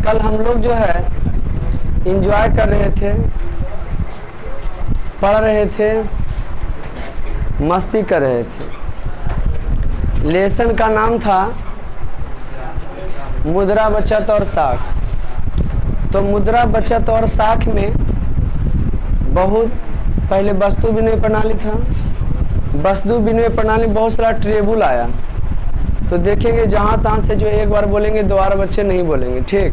कल हम लोग जो है एंजॉय कर रहे थे, पढ़ रहे थे, मस्ती कर रहे थे। लेसन का नाम था मुद्रा बचत और साख। तो मुद्रा बचत और साख में बहुत पहले वस्तु विनिमय प्रणाली था। वस्तु विनिमय प्रणाली में बहुत सारा ट्रेबुल आया। तो देखेंगे जहाँ तहाँ से जो एक बार बोलेंगे दोबारा बच्चे नहीं बोलेंगे, ठीक।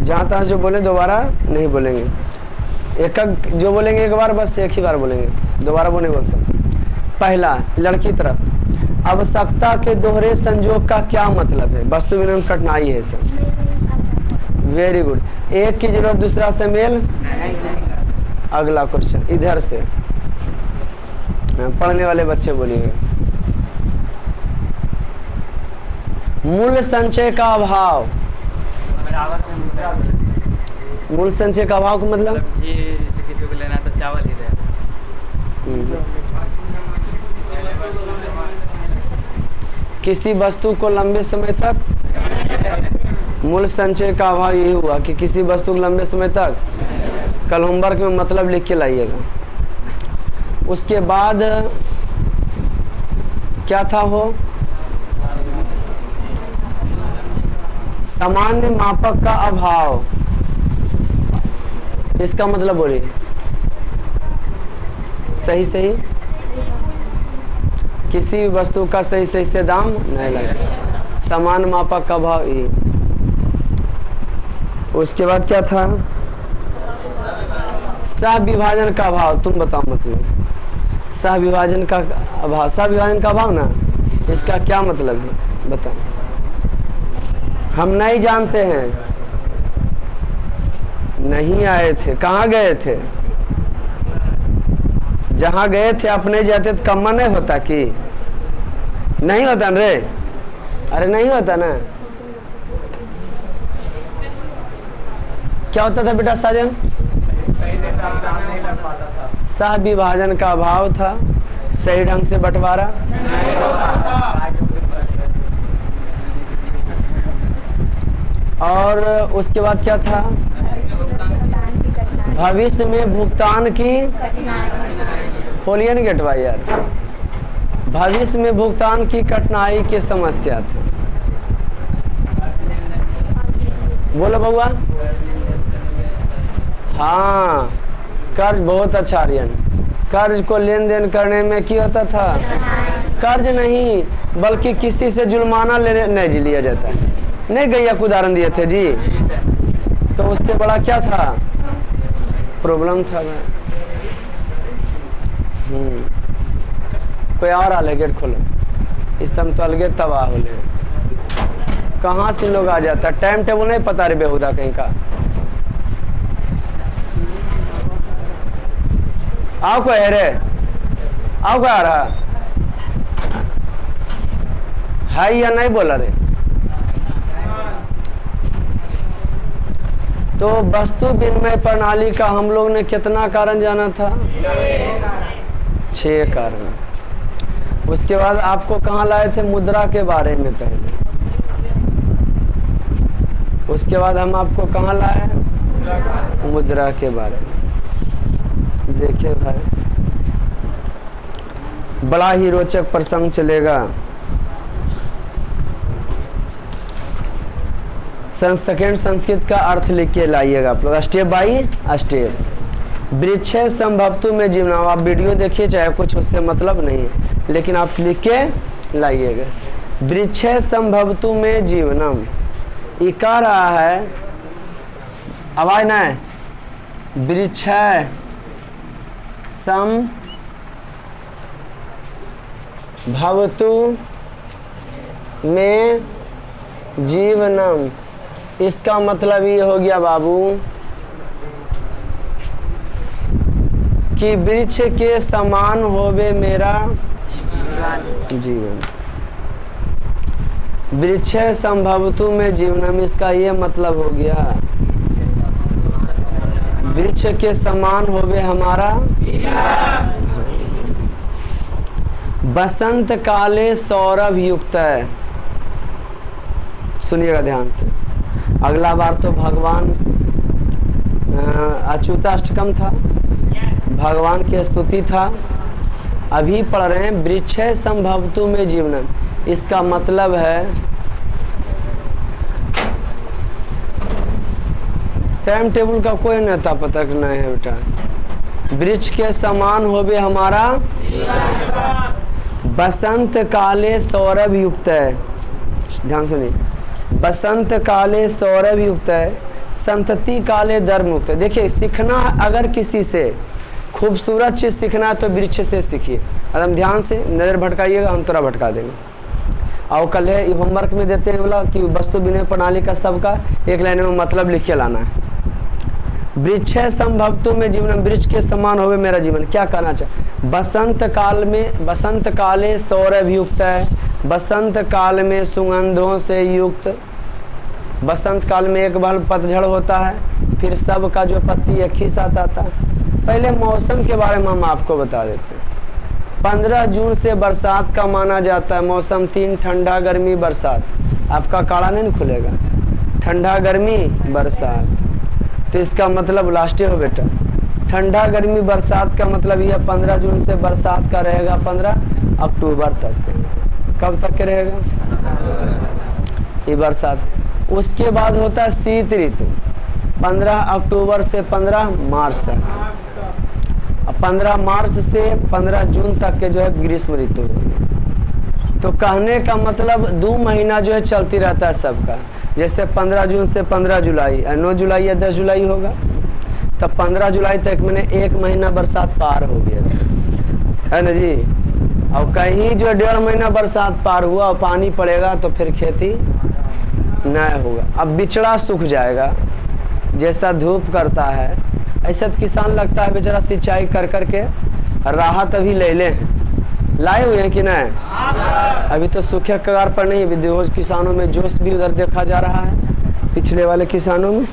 जहाँ तहाँ जो बोले दोबारा नहीं बोलेंगे। एक जो बोलेंगे एक बार, बस एक ही बार बोलेंगे, दोबारा वो नहीं बोल सकते। पहला, लड़की तरफ, आवश्यकता के दोहरे संयोग का क्या मतलब है? वस्तु विनिमय में कठिनाई है सब। Very good. एक की जरूरत दूसरा से मेल। अगला क्वेश्चन इधर से पढ़ने वाले बच्चे बोलिएगा। मूल्य संचय का अभाव। मूल्य संचय का अभाव का मतलब जैसे किसी को लेना तो चावल ही दे। किसी वस्तु को लंबे समय तक, मूल्य संचय का अभाव यही हुआ कि किसी वस्तु को लंबे समय तक। कल होमवर्क में मतलब लिख के लाइएगा। उसके बाद क्या था वो? सामान्य मापक का अभाव। इसका मतलब बोलिए। सही सही, किसी भी वस्तु का सही सही से दाम नहीं लगा। समान मापक का अभाव ये। उसके बाद क्या था? सह विभाजन का अभाव। तुम बताओ मतलब सह विभाजन का अभाव। सह विभाजन का अभाव ना, इसका क्या मतलब है बताओ। हम नहीं जानते हैं, नहीं आए थे, कहाँ गए थे? जहाँ गए थे अपने जाते तो कम नहीं होता कि नहीं होता न रे? अरे नहीं होता ना। क्या होता था बेटा साजन? सह विभाजन का अभाव था, सही ढंग से बंटवारा। और उसके बाद क्या था? भविष्य में भुगतान की, खोलिए न गेटवा यार। भविष्य में भुगतान की कठिनाई की समस्या थी। बोलो बउआ। हाँ, कर्ज। बहुत अच्छा आर्यन। कर्ज को लेन देन करने में क्या होता था? कर्ज नहीं बल्कि किसी से जुर्माना लेने नहीं लिया जाता है। नहीं गैया को उदाहरण दिए थे जी। तो उससे बड़ा क्या था? प्रॉब्लम था ना। कोई और आले गेट खोलो। इस समय तो अलगे तबाह हो ले। कहाँ से लोग आ जाता? टाइम टेबल नहीं पता रे बेहुदा कहीं का। आओ कोई है रे? आओ कोई आ रहा है या नहीं बोला रे? तो वस्तु विनिमय प्रणाली का हम लोग ने कितना कारण जाना था? 6 कारण। उसके बाद आपको कहाँ लाए थे? मुद्रा के बारे में पहले। उसके बाद हम आपको कहाँ लाए? मुद्रा के बारे में। देखिए भाई, बड़ा ही रोचक प्रसंग चलेगा। सेकंड संस्कृत का अर्थ लिख के लाइएगा आप लोग, स्टेप बाई स्टेप। वृक्ष संभवतु में जीवनम। आप वीडियो देखिए चाहे कुछ उससे मतलब नहीं है, लेकिन आप लिख के लाइएगा। वृक्ष संभवतु में जीवनम। ये कह रहा है, आवाज ना है। वृक्ष संभवतु में जीवनम। इसका मतलब ये हो गया बाबू कि वृक्ष के समान होवे मेरा जीवन। वृक्ष संभवतु में जीवनम, इसका ये मतलब हो गया वृक्ष के समान होवे हमारा। बसंत काले सौरभ युक्त है। सुनिएगा ध्यान से। अगला बार तो भगवान अच्युताष्टकम था, भगवान की स्तुति था। अभी पढ़ रहे हैं वृक्षे संभवतु में जीवनम। इसका मतलब है टाइम टेबल का कोई नेता पता नहीं है बेटा। वृक्ष के समान होवे हमारा बसंत काले सौरभ युक्त है। ध्यान सुनिए, बसंत काले सौरभ युक्त है, संतति काले धर्म मुक्त है। देखिए, सीखना अगर किसी से खूबसूरत चीज सीखना है तो वृक्ष से सीखिए। एकदम ध्यान से, नजर भटकाइएगा, हम थोड़ा भटका देंगे। और कल होमवर्क में देते हैं बोला कि वस्तु विनिमय प्रणाली का सबका एक लाइन में मतलब लिख के लाना है। वृक्ष संभवतु में जीवन, वृक्ष के समान होवे मेरा जीवन। क्या कहना चाहे? बसंत काल में, बसंत काले सौरभ युक्त है, बसंत काल में सुगंधों से युक्त। बसंत काल में एक बार पतझड़ होता है, फिर सब का जो पत्ती एक ही साथ आता है। पहले मौसम के बारे में हम आपको बता देते हैं। 15 जून से बरसात का माना जाता है। मौसम 3, ठंडा गर्मी बरसात। आपका काड़ा नहीं खुलेगा, ठंडा गर्मी बरसात। तो इसका मतलब लास्टे हो बेटा, ठंडा गर्मी बरसात का मतलब यह 15 जून से बरसात का रहेगा 15 अक्टूबर तक। कब तक के रहेगा ये बरसात? उसके बाद होता है शीत ऋतु, 15 अक्टूबर से 15 मार्च तक। 15 मार्च से 15 जून तक के जो है ग्रीष्म ऋतु। तो कहने का मतलब 2 महीना जो है चलती रहता है सबका। जैसे 15 जून से 15 जुलाई, 9 जुलाई या 10 जुलाई होगा, तब 15 जुलाई तक मैंने 1 महीना बरसात पार हो गया है ना जी। और कहीं जो 1.5 महीना बरसात पार हुआ और पानी पड़ेगा तो फिर खेती नहीं होगा। अब बिचड़ा सूख जाएगा, जैसा धूप करता है ऐसा तो किसान लगता है बेचारा सिंचाई कर करके राहत अभी ले ले लाए हुए हैं कि नहीं? अभी तो सूखे कगार पर नहीं, विद्रोह किसानों में जोश भी उधर देखा जा रहा है, पिछले वाले किसानों में।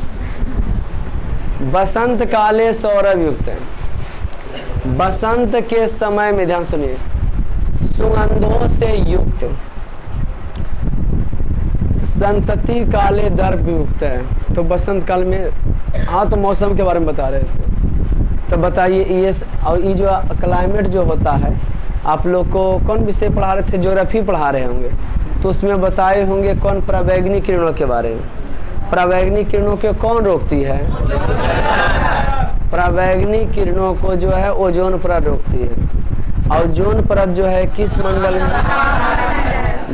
बसंत काले सौरभ युक्त है, बसंत के समय में, ध्यान सुनिए, सुगंधों से युक्त, संतति काले दर्भ युक्त है। तो बसंत काल में, हाँ तो मौसम के बारे में बता रहे थे। तो बताइए ये और ये जो क्लाइमेट जो होता है, आप लोग को कौन विषय पढ़ा रहे थे? ज्योग्राफी पढ़ा रहे होंगे, तो उसमें बताए होंगे कौन पराबैंगनी किरणों के बारे में। पराबैंगनी किरणों के कौन रोकती है? पराबैंगनी किरणों को जो है ओजोन परत रोकती है। और ओजोन परत जो है किस मंडल में?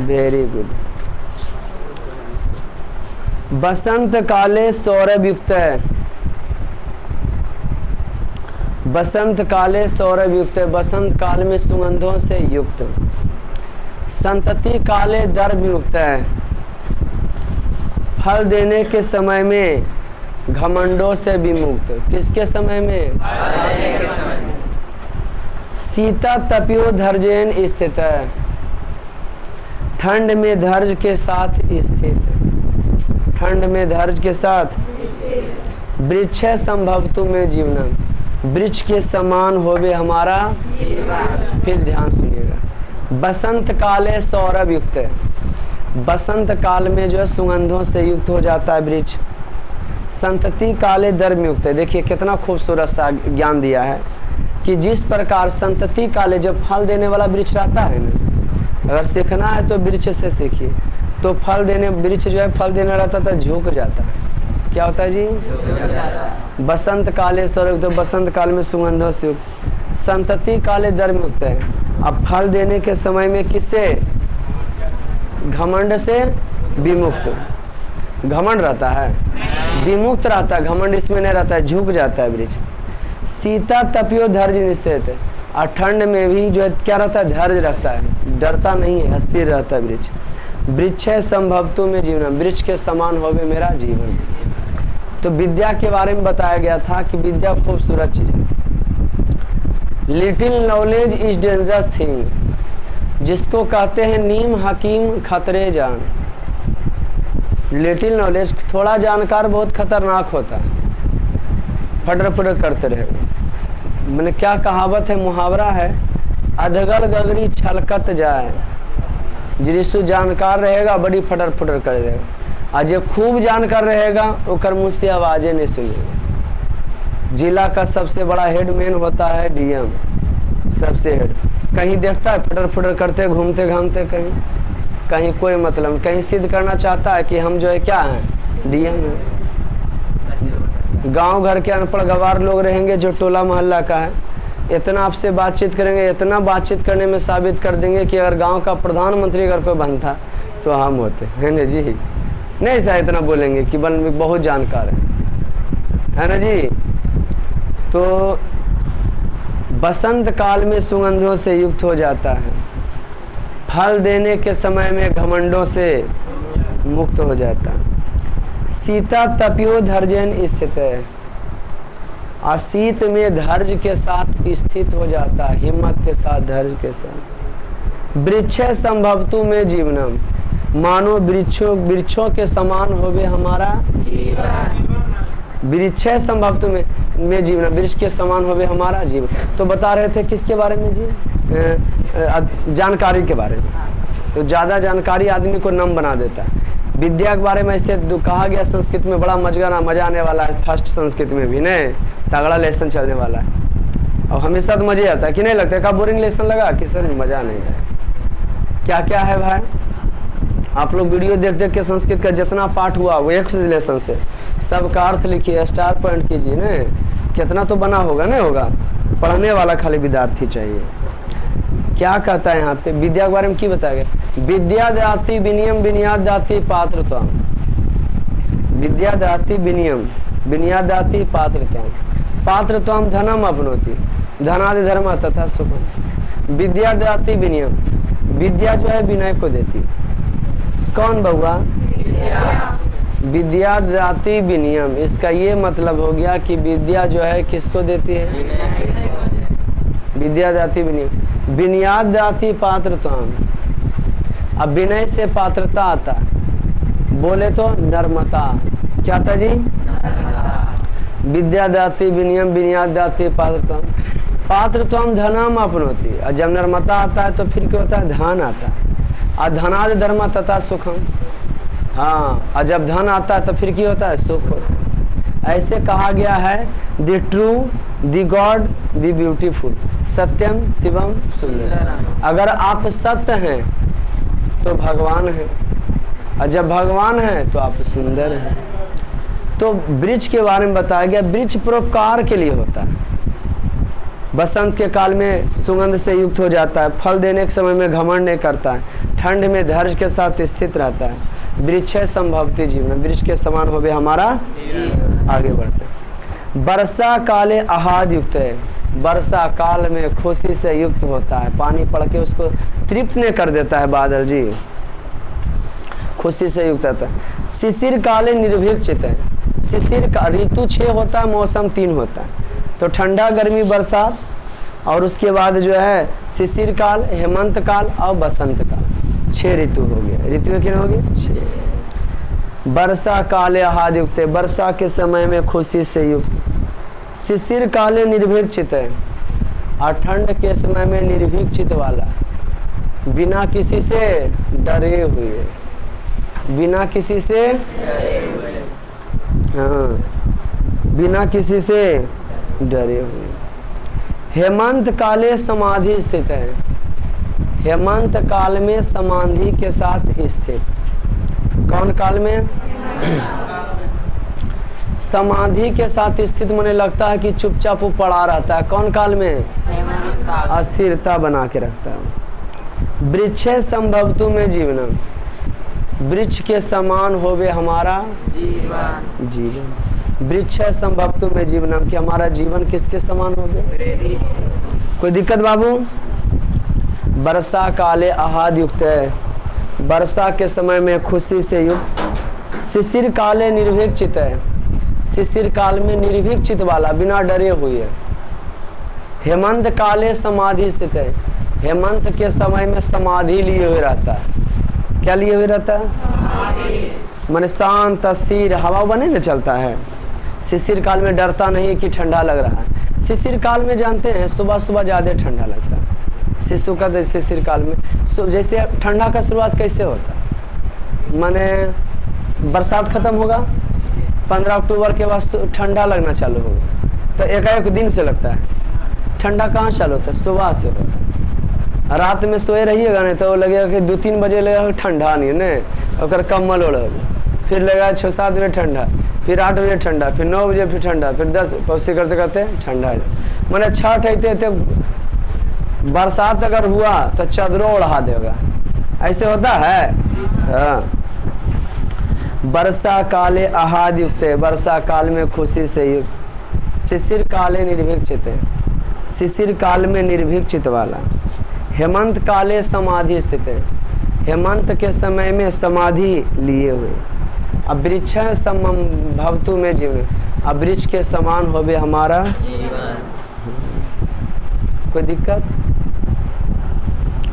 Very good. बसंत काले सौरभ युक्त है, बसंत काले सौरभ युक्त है, बसंत काल में सुगंधों से युक्त, संतति काले दर्भ युक्त है, फल देने के समय में घमंडों से विमुक्त। किसके समय में? सीता तपियो धैर्येन स्थित है, ठंड में धैर्य के साथ स्थित, ठंड में धैर्य के साथ। वृक्ष संभवतु में जीवनम, वृक्ष के समान होवे हमारा। फिर ध्यान सुनिएगा, बसंत काले सौरभ युक्त है, बसंत काल में जो है सुगंधों से युक्त हो जाता है वृक्ष। संतति काले दर्भ युक्त है। देखिए कितना खूबसूरत सा ज्ञान दिया है कि जिस प्रकार संतति काले, जब फल देने वाला वृक्ष रहता है ना, अगर सीखना है तो वृक्ष से सीखिए। तो फल देने, वृक्ष जो है फल देने रहता तो झुक जाता है। क्या होता है जी? बसंत काले सौरभ, तो बसंत काल में सुगंधों से युक्त, संतति काले दर्भ युक्त है। अब फल देने के समय में किससे? घमंड से विमुक्त। घमंड रहता है, विमुक्त रहता है, घमंड इसमें नहीं रहता है, झुक जाता है वृक्ष। सीता तपियो धैर्य स्थित है, और ठंड में भी जो है क्या रहता है? धैर्य रखता है, डरता नहीं है, स्थिर रहता है वृक्ष। वृक्ष संभवतु में जीवन, वृक्ष के समान होवे मेरा जीवन। तो विद्या के बारे में बताया गया था कि विद्या खूबसूरत चीज है। Little knowledge is dangerous thing, जिसको कहते हैं नीम हकीम खतरे जान। लिटिल नॉलेज, थोड़ा जानकार बहुत खतरनाक होता है, फटर फटर करते रहेगा। मैंने क्या कहावत है, मुहावरा है अधगल गगरी छलकत जाए। जिसु जानकार रहेगा बड़ी फटर फटर कर देगा, और जो खूब जानकार रहेगा ओकर मुँह से आवाज़ें नहीं सुनेगा। जिला का सबसे बड़ा हेडमैन होता है डीएम, सबसे हेड। कहीं देखता है फटर फटर करते घूमते घामते, कहीं कोई मतलब नहीं, कहीं सिद्ध करना चाहता है कि हम जो है क्या हैं, डीएम है। गांव घर के अनपढ़ गवार लोग रहेंगे जो टोला मोहल्ला का है, इतना आपसे बातचीत करेंगे, इतना बातचीत करने में साबित कर देंगे कि अगर गांव का प्रधानमंत्री अगर कोई बनता तो हम होते है ना जी। नहीं ऐसा इतना बोलेंगे कि बहुत जानकार है ना जी। तो बसंत काल में सुगंधों से युक्त हो जाता है, फल देने के समय में घमंडों से मुक्त हो जाता है। सीता तपियो धैर्यन स्थित है, असीत में धैर्य के साथ स्थित हो जाता है, हिम्मत के साथ धैर्य के साथ। वृक्षे संभवतु में जीवनम, मानो वृक्षों के समान होवे हमारा वृक्षे संभवतु में जीवन, वृक्ष के समान होवे हमारा जीवन। तो बता रहे थे किसके बारे में जी, जानकारी के बारे में। तो ज़्यादा जानकारी आदमी को नम बना देता है। विद्या के बारे में ऐसे कहा गया संस्कृत में, बड़ा मजा आने वाला है, फर्स्ट संस्कृत में भी नहीं तगड़ा लेसन चलने वाला है। और हमेशा तो मज़े आता है कि नहीं लगता है, का बोरिंग लेसन लगा कि सर मज़ा नहीं है। क्या क्या है भाई, आप लोग वीडियो देख देख के संस्कृत का जितना पाठ हुआ वो एक लेसन से सबका अर्थ लिखिए, स्टार पॉइंट कीजिए न, कितना तो बना होगा नहीं होगा। पढ़ने वाला खाली विद्यार्थी चाहिए। क्या कहता है यहाँ पे, विद्या के बारे में की बताया गया, विद्या दाति विनियम विनियाद दाति पात्रता, विद्या दाति विनियम विनियाद दाति पात्रता, पात्रता धनम अपनोति धनादि धर्म तथा सुखम। विद्या दाति विनियम, विद्या जो है विनय को देती। कौन बउआ, विद्या दाति विनियम, इसका ये मतलब हो गया कि विद्या जो है किसको देती है, विद्या दाति विनियम। विनियाद दाति पात्रता, अब विनय से पात्रता आता, बोले तो नर्मता। क्या आता जी, विद्या दाति विनियम विनियाद दाति पात्रता, पात्रता धनम अपनोति। और जब नर्मता आता है तो फिर क्या होता है, धन आता है। और धनादि धर्म तथा सुखम, हाँ, और जब धन आता है तो फिर क्या होता है, सुख होता है। ऐसे कहा गया है, the true, the god, the beautiful, सत्यम शिवम सुंदर। अगर आप सत्य हैं तो भगवान हैं, और जब भगवान हैं तो आप सुंदर हैं। तो वृक्ष के बारे में बताया गया, वृक्ष परोपकार के लिए होता है। बसंत के काल में सुगंध से युक्त हो जाता है, फल देने के समय में घमंड नहीं करता है, ठंड में धैर्य के साथ स्थित रहता है। वृक्षे संभवती जीवन, वृक्ष के समान होवे हमारा। आगे बढ़ते हैं। वर्षा काले आहाद युक्त है, वर्षा काल में खुशी से युक्त होता है, पानी पड़ के उसको तृप्त नहीं कर देता है बादल जी, खुशी से युक्त होता है। शिशिर काले निर्भीक चित है, शिशिर का ऋतु 6 होता है, मौसम 3 होता है। तो ठंडा गर्मी बरसात, और उसके बाद जो है शिशिर काल, हेमंत काल और बसंत काल, 6 ऋतु हो गया। ऋतु कितने हो गए, 6। वर्षा काले आहाद युक्त है, वर्षा के समय में खुशी से युक्त। शिशिर काले निर्भीक चित है, और ठंड के समय में निर्भीक चित वाला, बिना किसी से डरे हुए, बिना किसी से, हाँ, बिना किसी से डरे हुए। हेमंत काले समाधि स्थित है, हेमंत काल में समाधि के साथ स्थित। कौन काल में, समाधि के साथ स्थित, मुझे लगता है कि चुपचाप वो पड़ा रहता है। कौन काल में, अस्थिरता बना के रखता है। वृक्षे संभवतु में जीवनम, वृक्ष के समान होवे हमारा जीवन। वृक्ष संभवतु में जीवनम, कि हमारा जीवन किसके समान होवे। कोई दिक्कत बाबू। वर्षा काले आहाद युक्त है, वर्षा के समय में खुशी से युक्त। शिशिर काले निर्भीक चित है, शिशिर काल में निर्भीक चित वाला, बिना डरे हुए। हेमंत काले समाधि स्थित है, हेमंत के समय में समाधि लिए हुए रहता है। क्या लिए हुए रहता है, मन शांत स्थिर, हवा बने न चलता है। शिशिर काल में डरता नहीं कि ठंडा लग रहा है। शिशिर काल में जानते हैं सुबह सुबह ज़्यादा ठंडा लगता है, शिशु का जैसे शिशिर काल में जैसे ठंडा का शुरुआत कैसे होता है, माने बरसात खत्म होगा 15 अक्टूबर के बाद ठंडा लगना चालू होगा, तो एकाएक दिन से लगता है। ठंडा कहाँ चालू होता है? सुबह से होता है। रात में सोए रहिएगा नहीं तो लगेगा कि 2-3 बजे लगेगा ठंडा नहीं नहीं, और कम्बल ओढ़, फिर लगेगा 6-7 बजे ठंडा, फिर 8 बजे ठंडा, फिर 9 बजे फिर ठंडा, फिर 10 पौसे करते करते ठंडा। मैंने छठ ऐसे बरसात अगर हुआ तो चादरों उड़ा देगा, ऐसे होता है। हाँ। वर्षा काले आहाद युक्त, वर्षा काल में खुशी से युक्त। शिशिर काले निर्भीक चित, शिशिर काल में निर्भीक चित वाला। हेमंत काले समाधि स्थित, हेमंत के समय में समाधि लिए हुए। अब वृक्ष भवतु में जीवन, अब वृक्ष के समान होवे हमारा जीवन। कोई दिक्कत?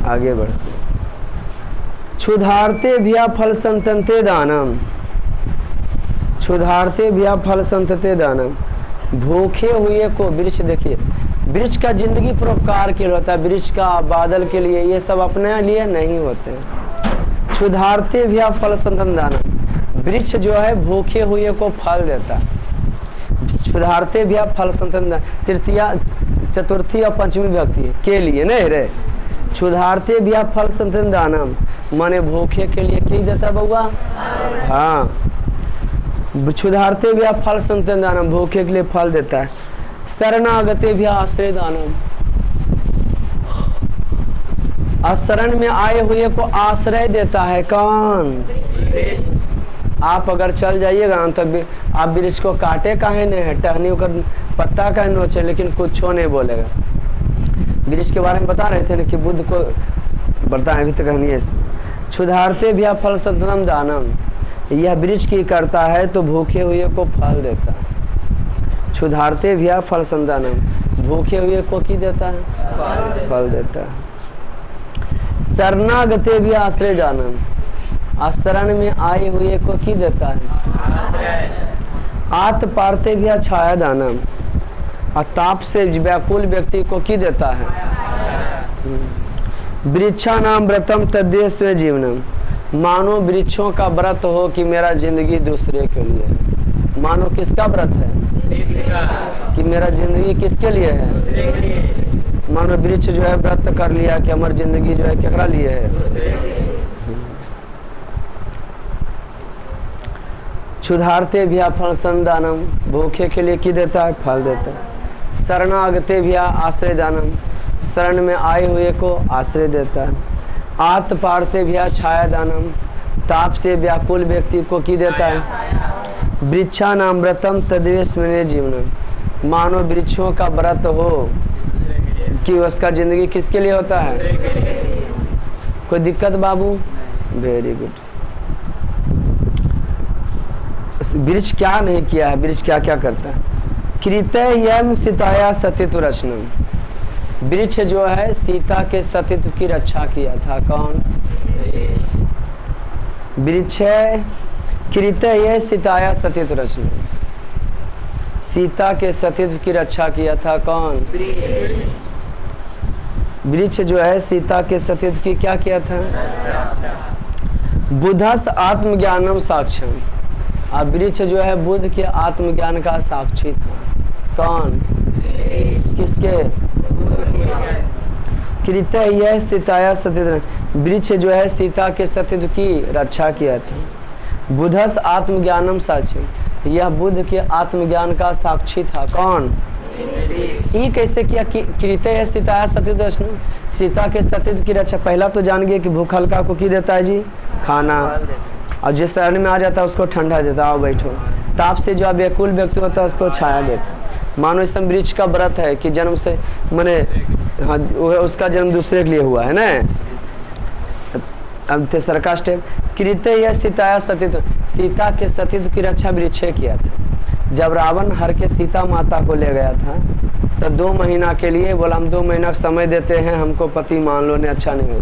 आगे बढ़। क्षुधार्ते भिया फल संतते दानम, क्षुधार्ते भिया फल संतते दानम। भूखे हुए को वृक्ष, देखिए वृक्ष का जिंदगी परोपकार के लिए होता है, वृक्ष का बादल के लिए, ये सब अपने लिए नहीं होते हैं। क्षुधार्ते भिया फल संतते दानम, वृक्ष जो है भूखे हुए को फल देता है। क्षुधार्ते भिया फल संतते, तृतीया चतुर्थी और पंचमी विभक्ति के लिए नहीं रे। क्षुधार्ते भिया फल संतते दानम, माने भूखे के लिए क्या देता बउआ? हाँ, क्षुधार्ते भिया फल संतते दानम, भूखे के लिए फल देता है। शरणागते भिया आश्रय दानम, शरण में आए हुए को आश्रय देता है। कौन? आप अगर चल जाइएगा तब आप वृक्ष को काटे काहे नहीं है, टहनी होकर पत्ता का नोचे, लेकिन कुछ नहीं बोलेगा। वृक्ष के बारे में बता रहे थे ना कि बुद्ध को बताएं, अभी तक नहीं है। क्षुधार्ते भिया फल संततम दानम, यह वृक्ष की करता है तो भूखे हुए को फल देता है। क्षुधार्ते भिया फल संतानम, भूखे हुए को की देता है? फल देता है। शरणागते भी आश्रय जानम, शरण में आए हुए को की देता है? आत पारते भी छाया दानम, ताप से व्याकुल व्यक्ति को की देता है? वृक्षा नाम व्रतम तद्देश जीवनम, मानो वृक्षों का व्रत हो कि मेरा जिंदगी दूसरे के लिए है। मानो किसका व्रत है? कि मेरा जिंदगी किसके लिए है? मानो वृक्ष जो है व्रत कर लिया कि हमारी जिंदगी जो है केकरा लिए है? क्षुधार्ते भिया फल संदानम, भूखे के लिए की देता है? फल देता है। शरणागते भिया आश्रय दानम, शरण में आए हुए को आश्रय देता है। आत पारते भिया छाया दानम, ताप से व्याकुल व्यक्ति को की देता है? वृक्षा नाम व्रतम तद्वेश में जीवनम, मानो वृक्षों का व्रत हो कि उसका जिंदगी किसके लिए होता है? कोई दिक्कत बाबू? Very good. वृक्ष क्या नहीं किया है, वृक्ष क्या क्या करता है? कृतयम सीताया सतित्व रचनम, वृक्ष जो है सीता के सतित्व की रक्षा किया था। कौन? वृक्ष कृतय सीताया सतित्व रचनम, सीता के सतित्व की रक्षा किया था। कौन? वृक्ष जो है सीता के सतित्व की क्या किया था? बुद्धस आत्मज्ञानम साक्षम, अब वृक्ष जो है बुद्ध के आत्मज्ञान का साक्षी था। कौन? किसके? कृत्य यह सीताया सतित्व, वृक्ष जो है सीता के सतित्व की रक्षा किया था। बुद्धस आत्मज्ञानम साक्षी, यह बुद्ध के आत्मज्ञान का साक्षी था। कौन? ये कैसे किया? कृत्य सीताया सतित्व, सीता के सतित्व की रक्षा। पहला तो जान गए कि भूख हल्का को की देता है जी? खाना। और जिस शरण में आ जाता है उसको ठंडा देता, आओ बैठो। ताप से जो व्याकुल व्यक्ति होता है उसको छाया देता। मानो इस वृक्ष का व्रत है कि जन्म से मैंने, हाँ, उसका जन्म दूसरे के लिए हुआ है ना। अब तीसरा का स्टेप, कृत्य यह सीताया सतित्व, सीता के सतित्व की रक्षा वृक्ष किया था। जब रावण हर के सीता माता को ले गया था तो 2 महीना के लिए बोला हम 2 महीना का समय देते हैं, हमको पति मान लो, ने अच्छा नहीं हो।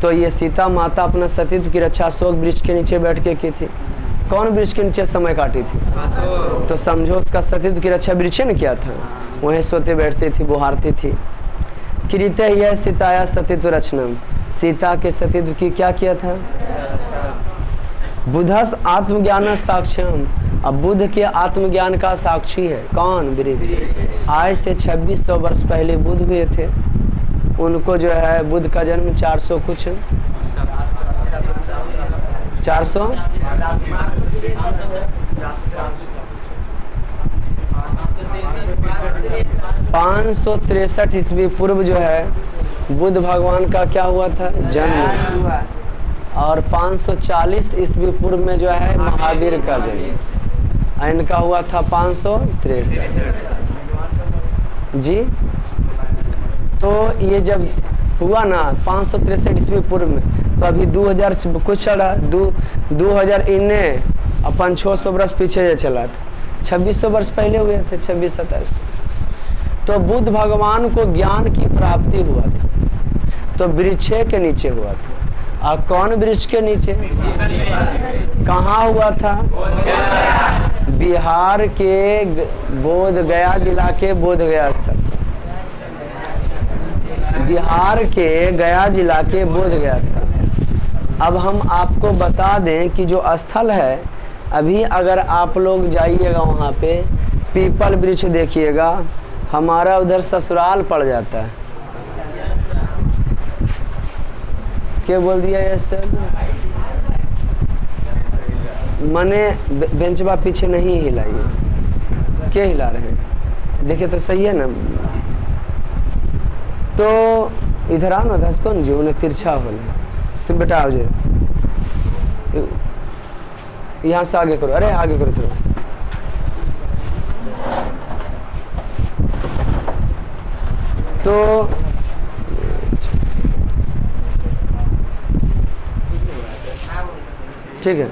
तो ये सीता माता अपना सतित्व की रक्षा अशोक वृक्ष के नीचे बैठ के की थी। कौन वृक्ष के नीचे समय काटी थी? तो समझो उसका सतित्व की रक्षा वृक्ष ने किया था। वहीं सोते बैठती थी, बुहारती थी। कृत्य यह सीताया सतीत्व रचनम, सीता के सतीत्व की क्या किया था? बुधस आत्मज्ञान साक्ष्यम, अब बुद्ध के आत्मज्ञान का साक्षी है कौन? वृक्ष। आज से 2600 वर्ष पहले बुद्ध हुए थे। उनको जो है बुद्ध का जन्म 400 कुछ 400 563 ईस्वी पूर्व जो है बुद्ध भगवान का क्या हुआ था? जन्म। और 540 ईस्वी पूर्व में जो है महावीर का जन्म। इनका हुआ था 563 जी। तो ये जब हुआ ना 563 ईस्वी पूर्व में, तो अभी 2000 कुछ चला 2019 अपन 600 वर्ष पीछे चला था। 2600 वर्ष पहले हुए थे, 26-27। तो बुद्ध भगवान को ज्ञान की प्राप्ति हुआ था, तो वृक्ष के नीचे हुआ था। और कौन वृक्ष के नीचे? कहाँ हुआ था? बिहार के बोध गया जिला के बोध गया स्थल, बिहार के गया जिला के बोध गया स्थल। अब हम आपको बता दें कि जो स्थल है, अभी अगर आप लोग जाइएगा वहाँ पे पीपल वृक्ष देखिएगा, हमारा उधर ससुराल पड़ जाता है। क्या बोल दिया ये सर? मने बेंचबा पीछे नहीं हिलाइए। क्या हिला रहे हैं? देखिए तो सही है ना। तो इधर आओ ना, घस कौन जो उन्हें तिरछा हो तुम बेटा आओ जो यहाँ से आगे करो। अरे आगे करो थोड़ा सा। तो ठीक है।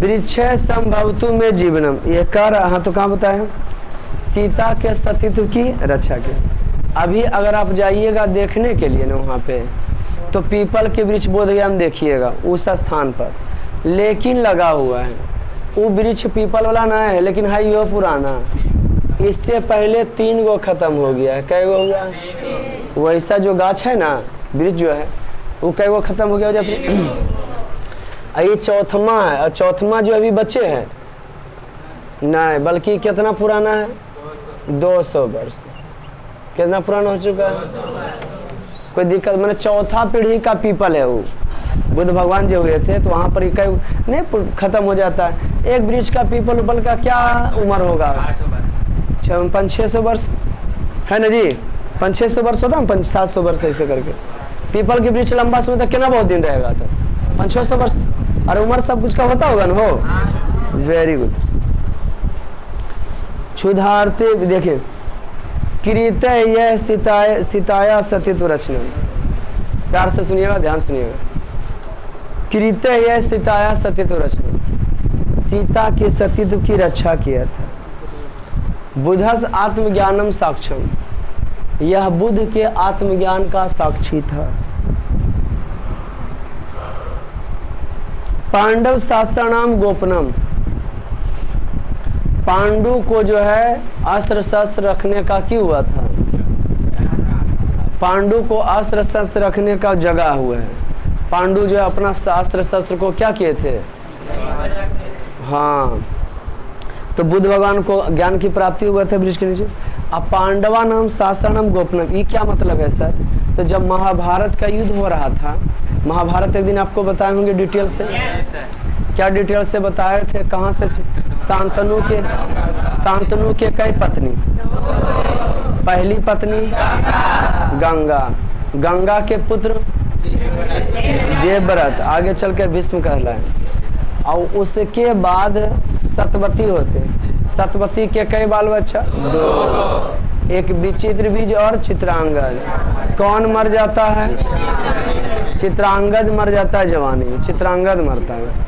वृक्ष संभवतु में जीवनम, ये कर हाँ तो कहाँ बताया? सीता के सतीत्व की रक्षा के। अभी अगर आप जाइएगा देखने के लिए ना वहाँ पे, तो पीपल के वृक्ष बोध गया में देखिएगा उस स्थान पर, लेकिन लगा हुआ है। वो वृक्ष पीपल वाला ना है, लेकिन है यो पुराना। इससे पहले 3 गो खत्म हो गया है। कै गो हुआ? वैसा जो गाछ है ना, वृक्ष जो है, वो कै गो खत्म हो गया जब ये चौथमा है। और चौथमा जो अभी बच्चे हैं नहीं, बल्कि कितना पुराना है? 200 वर्ष। कितना पुराना हो चुका है? कोई दिक्कत मैंने चौथा पीढ़ी का पीपल है वो। बुद्ध भगवान जो हुए थे तो वहाँ पर कई नहीं खत्म हो जाता है। एक वृक्ष का पीपल उपल का क्या उम्र होगा? 500-600 वर्ष है ना जी। 500-600 वर्ष होता है, 500-700 वर्ष ऐसे करके। पीपल के वृक्ष लंबा समय तक कितना बहुत दिन रहेगा? तो 500-600 वर्ष। और उम्र सब कुछ का होता होगा ना हो। Very good. क्षुधार्ते देखिए, कृत्य यह सीताया सतीत्व रचना। प्यार से सुनिएगा, ध्यान सुनिएगा। कृत्य यह सीताया सतीत्व रचना, सीता के सतीत्व की रक्षा किया था। बुधस आत्मज्ञानम साक्ष्यम, यह बुद्ध के आत्मज्ञान का साक्षी था। पांडव शास्त्राणाम गोपनम, पांडु को जो है अस्त्र शस्त्र रखने का क्यों हुआ था? पांडु को अस्त्र शस्त्र रखने का जगह हुआ है। पांडु जो है अपना अस्त्र शस्त्र को क्या किए थे? हाँ, तो बुद्ध भगवान को ज्ञान की प्राप्ति हुआ था वृक्ष के नीचे। अब पांडवा नाम शास्त्राणाम गोपनम, ये क्या मतलब है सर? तो जब महाभारत का युद्ध हो रहा था, महाभारत एक दिन आपको बताए होंगे डिटेल से। क्या डिटेल से बताए थे? कहाँ से? शांतनु के कई पत्नी? पहली पत्नी गंगा, गंगा के पुत्र देवव्रत, आगे चल के भीष्म कहलाए। और उसके बाद सतवती होते। सतवती के कई बाल बच्चा? 2। एक विचित्र बीज और चित्रांगद। कौन मर जाता है? चित्रांगद मर जाता है जवानी में, चित्रांगद मरता है।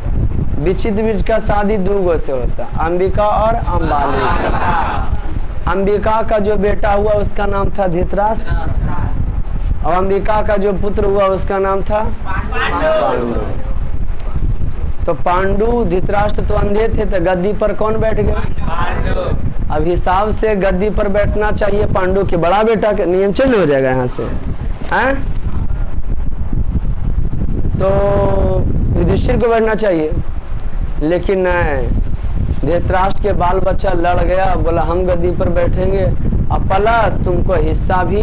विचित्र बीज का शादी 2 गो से होता है, अंबिका और अंबालिका। अंबिका का जो बेटा हुआ उसका नाम था धृतराष्ट्र, और अंबिका का जो पुत्र हुआ उसका नाम था पांडु। तो पांडु धृतराष्ट्र तो अंधे थे, तो गद्दी पर कौन बैठ गया? अब हिसाब से गद्दी पर बैठना चाहिए पांडु के बड़ा बेटा के, नियम चेंज हो जाएगा यहाँ से हैं? तो युधिष्ठिर को बैठना चाहिए, लेकिन नहीं, धृतराष्ट्र के बाल बच्चा लड़ गया, बोला हम गद्दी पर बैठेंगे, अब प्लस तुमको हिस्सा भी।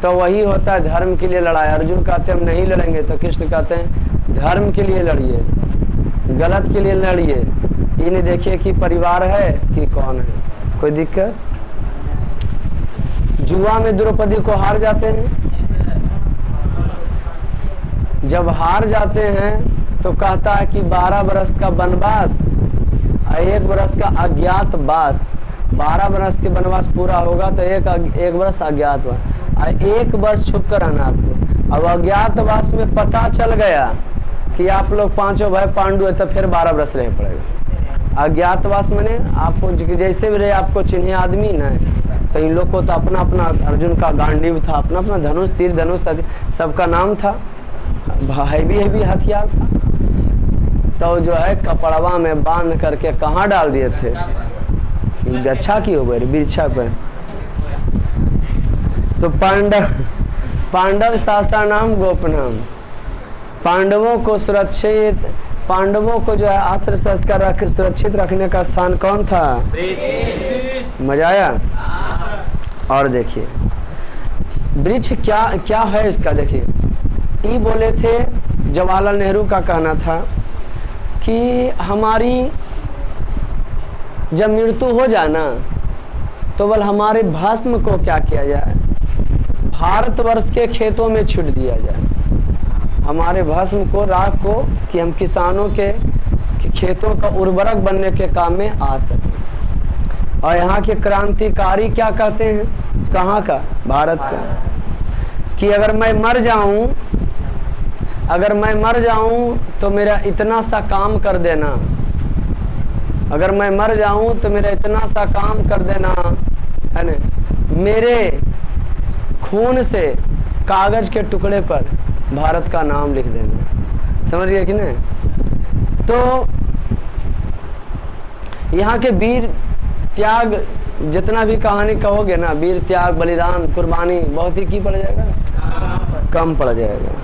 तो वही होता है धर्म के लिए लड़ाई। अर्जुन कहते हैं हम नहीं लड़ेंगे, तो कृष्ण कहते हैं धर्म के लिए लड़िए, गलत के लिए लड़िए, ये नहीं देखिए कि परिवार है कि कौन है। कोई दिक्कत? जुआ में द्रौपदी को हार जाते हैं, जब हार जाते हैं तो कहता है कि 12 वर्ष का वनवास, 1 वर्ष का अज्ञात वास, 12 वर्ष के वनवास पूरा होगा तो एक वर्ष अज्ञात वास, 1 वर्ष छुप कर रहना आपको। अब अज्ञातवास में पता चल गया कि आप लोग 5 भाई पांडु है, तो फिर 12 वर्ष रह पड़ेगा। अज्ञातवास मैंने आपको जैसे भी रहे, आपको चिन्हे आदमी न, तो इन लोग को तो अपना अपना, अर्जुन का गांडीव था, अपना अपना धनुष, तीर धनुष सबका नाम था, हैवी हथियार था। तो जो है कपड़वा में बांध करके कहाँ डाल दिए थे? गच्छा की हो गए बिरछा पर। तो पांडव शास्त्र नाम गोपनाम, पांडवों को सुरक्षित, पांडवों को जो है आश्रय संस्कार सुरक्षित रखने का स्थान कौन था? मजा आया? और देखिए वृक्ष क्या क्या है इसका, देखिए ये बोले थे, जवाहरलाल नेहरू का कहना था कि हमारी जब मृत्यु हो जाना तो बल हमारे भस्म को क्या किया जाए? भारतवर्ष के खेतों में छिट दिया जाए, हमारे भस्म को, राख को, कि हम किसानों के खेतों का उर्वरक बनने के काम में आ सके। और यहाँ के क्रांतिकारी क्या कहते हैं? कहाँ का? भारत का। कि अगर मैं मर जाऊं तो मेरा इतना सा काम कर देना, अगर मैं मर जाऊं तो मेरा इतना सा काम कर देना, है ना, मेरे खून से कागज के टुकड़े पर भारत का नाम लिख देना। समझ गए कि नहीं? तो यहाँ के वीर त्याग, जितना भी कहानी कहोगे ना, वीर त्याग, बलिदान, कुर्बानी बहुत ही की पड़ जाएगा, कम पड़ जाएगा।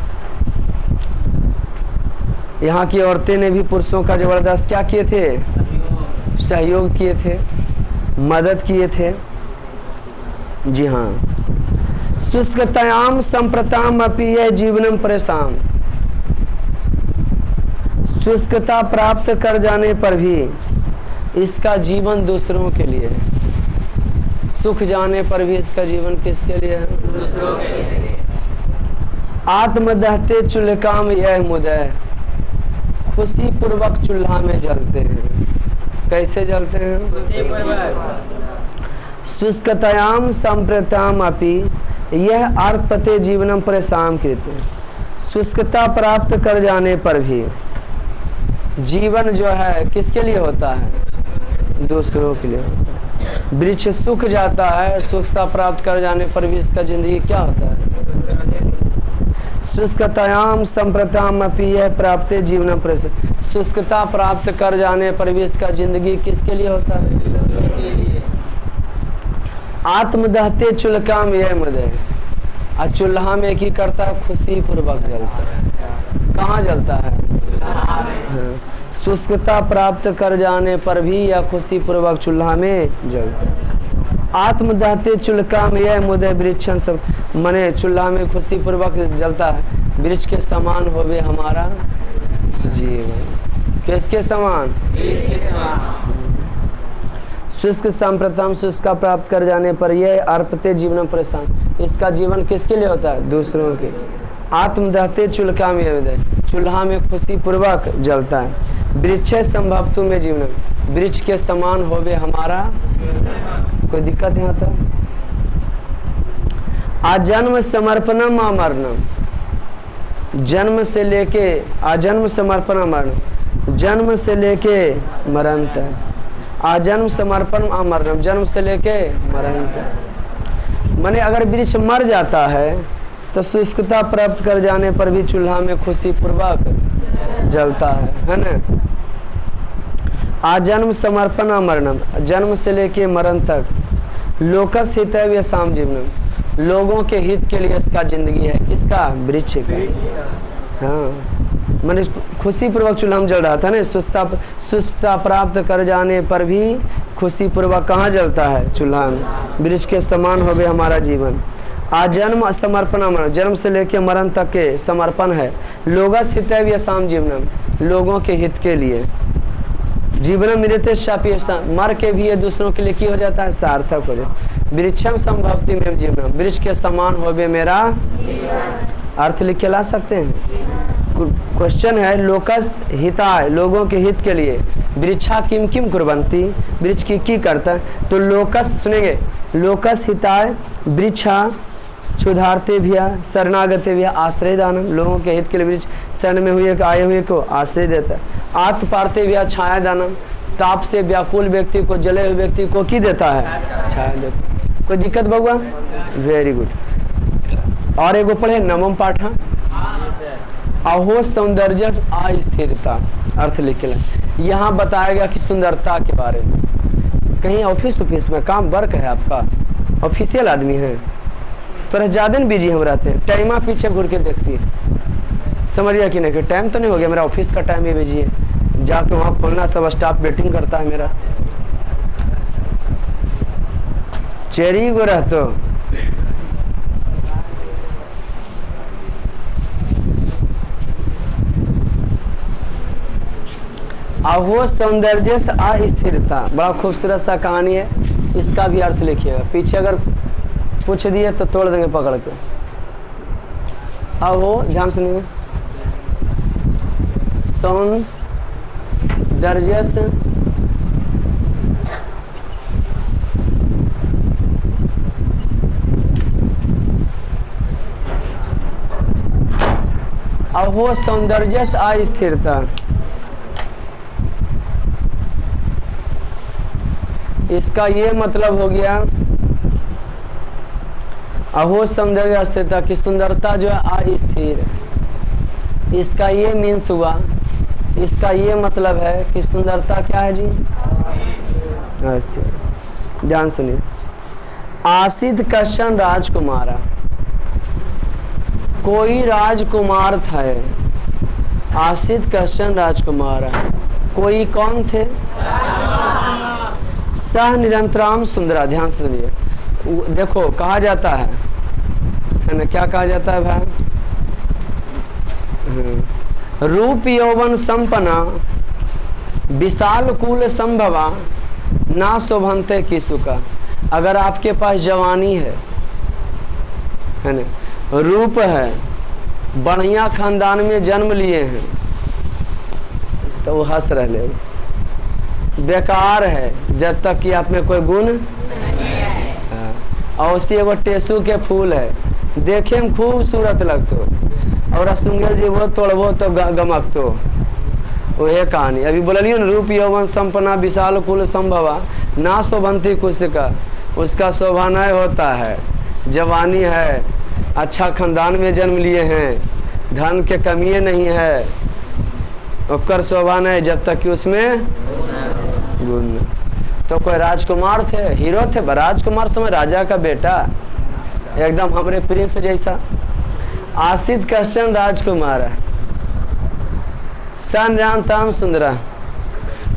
यहाँ की औरतें ने भी पुरुषों का जबरदस्त क्या किए थे? सहयोग किए थे, मदद किए थे। जी हाँ, शुष्कतायाम संप्रताम अपि यह जीवनम परेशान, शुष्कता प्राप्त कर जाने पर भी इसका जीवन दूसरों के लिए है, सुख जाने पर भी इसका जीवन किसके लिए है? दूसरों के लिए। आत्मदहते चुल्हकाम यह मुदय, खुशी पूर्वक चूल्हा में जलते हैं। कैसे जलते हैं? शुष्कतायाम संप्रताम अपि यह अर्थपते जीवनम परेशान कृत, शुष्कता प्राप्त कर जाने पर भी जीवन जो है किसके लिए होता है? दूसरों के लिए होता है। वृक्ष सूख जाता है, शुष्कता प्राप्त कर जाने पर भी इसका जिंदगी क्या होता है? शुष्कतायाम संप्रताम अपि यह प्राप्त जीवनम परेशान, शुष्कता प्राप्त कर जाने पर भी इसका जिंदगी किसके लिए होता है? आत्मदहते चुल्हकाम यह मुदय, और चूल्हा में एक ही करता है, खुशी पूर्वक जलता है। कहाँ जलता है? हाँ। शुष्कता प्राप्त कर जाने पर भी या खुशी पूर्वक चूल्हा में जलता है। आत्मदहते चुल्हकाम यह मुदय वृक्षन सब, मने चूल्हा में खुशी पूर्वक जलता है, वृक्ष के समान होवे हमारा जीवन। किसके समान? शुष्क संप्रतम, शुष्का प्राप्त कर जाने पर यह अर्पते जीवन परेशान, इसका जीवन किसके लिए होता है? दूसरों के। आत्मदहते चुल्हा में विदय, चूल्हा में खुशी पूर्वक जलता है। वृक्ष संभवतु में जीवन, वृक्ष के समान होवे हमारा। कोई दिक्कत यहाँ तक? आजन्म समर्पणम अमरणम, जन्म से लेके आजन्म समर्पण मरण, जन्म से लेके मरण तक, आजन्म समर्पण अमरणम, जन्म से लेके मरण तक। माने अगर वृक्ष मर जाता है तो शुष्कता प्राप्त कर जाने पर भी चूल्हा में खुशी पूर्वक जलता है ना। आजन्म समर्पण मरणम, जन्म से लेके मरण तक। लोकस हितैव साम जीवनम, लोगों के हित के लिए इसका जिंदगी है। किसका? वृक्ष का। हाँ, मैंने खुशी पूर्वक चूल्हा जल रहा था ना। सुस्ता प्राप्त कर जाने पर भी खुशी पूर्वक कहाँ जलता है? चूल्हा में। वृक्ष के समान होवे हमारा जीवन। आजन्म समर्पण मरण, जन्म से लेकर मरण तक के समर्पण है। लोगस हितैव यसाम जीवनम, लोगों के हित के लिए। जीवनम मृत्य शापी, मर के भी ये दूसरों के लिए की हो जाता है? सार्थक हो जाता। वृक्षम संभवती में जीवनम, वृक्ष के समान होवे मेरा अर्थ लिख के ला सकते हैं। क्वेश्चन है लोकस हिताय, लोगों के हित के लिए। वृक्षा किम किम कुर्वन्ति, वृक्ष की करता है? तो लोकस सुनेंगे, लोकस हिताय वृक्षा क्षुधार्ते भी शरणागते भी आश्रय दानम, लोगों के हित के लिए वृक्ष शरण में हुए आए हुए को आश्रय देता है। आत्पार्थे भी छाया दानम, ताप से व्याकुल व्यक्ति को, जले हुए व्यक्ति को की देता है? छाया देता है। कोई दिक्कत बउआ? Very good. और एगो पढ़े नवम पाठा, अहो सौंदर्य अस्थिरता, अर्थ लिख के लाए। यहाँ बताया गया कि सुंदरता के बारे में। कहीं ऑफिस में काम वर्क है आपका, ऑफिशियल आदमी है, थोड़ा ज़्यादा बिजी हम रहते हैं। टाइमा पीछे घूर के देखती है, समझ गया कि नहीं कि टाइम तो नहीं हो गया, मेरा ऑफिस का टाइम ही बिजी है। जाके वहाँ खोलना, सब स्टाफ वेटिंग करता है मेरा। चेरी गो रहतो अहो सौंदर्य अस्थिरता, बड़ा खूबसूरत सा कहानी है। इसका भी अर्थ लिखिएगा, पीछे अगर पूछ दिए तो तोड़ देंगे पकड़ के। अहो, ध्यान सुनिए, सौंदर्य अहो सौंदर्य अस्थिरता, इसका ये मतलब हो गया अहो सौंदर्य अस्थिरता की सुंदरता जो है अस्थिर। इसका ये मीन्स हुआ, इसका ये मतलब है कि सुंदरता क्या है जी? अस्थिर। ध्यान सुनिए, आसित कश्चन राजकुमारा, कोई राजकुमार था। आसित कश्चन राजकुमारा, कोई कौन थे? सह निरंतराम सुंदरा। ध्यान से सुनिए, देखो कहा जाता है ना, क्या कहा जाता है भाई? रूप यौवन संपन्ना विशाल कुल संभवा ना शोभनते किसुका। अगर आपके पास जवानी है ना, रूप है, बढ़िया खानदान में जन्म लिए हैं, तो वो हंस रहे। बेकार है जब तक कि आप में कोई गुण। और उसी एगो टेसू के फूल है, देखे में खूबसूरत लगतो, और सुंगल जी वो तोड़बो तो गमकतो। वह कहानी अभी बोलिए ना, रूप यौवन संपन्ना विशाल कुल संभवा ना शोभंती कुछ का, उसका शोभा नहीं होता है। जवानी है, अच्छा खानदान में जन्म लिए हैं, धन के कमी नहीं है, उसका शोभा नहीं जब तक कि उसमें गुण। तो कोई राजकुमार थे, हीरो थे, राजकुमार समय राजा का बेटा, एकदम हमारे प्रिंस जैसा। आसित कश्चन राजकुमार सनराम सुंदरा,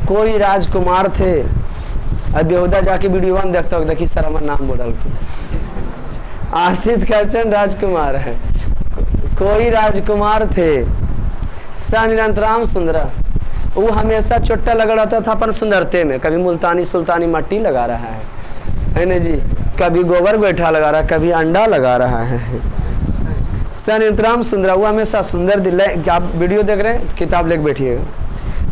कोई राजकुमार थे। अब बेहुदा जाके वीडियो में देखता हो, देखी सर हमारा नाम बोल। आसित कश्चन राजकुमार है, कोई राजकुमार थे। सनिरंतराम सुंदरा, वो हमेशा चोट्टा लगा रहता था अपन सुंदरते में। कभी मुल्तानी सुल्तानी मट्टी लगा रहा है ना जी, कभी गोबर गोईठा लगा रहा है, कभी अंडा लगा रहा है। सनिरंतराम सुंदरा, वो हमेशा सुंदर दिल। आप वीडियो देख रहे हैं, किताब लेके बैठिएगा।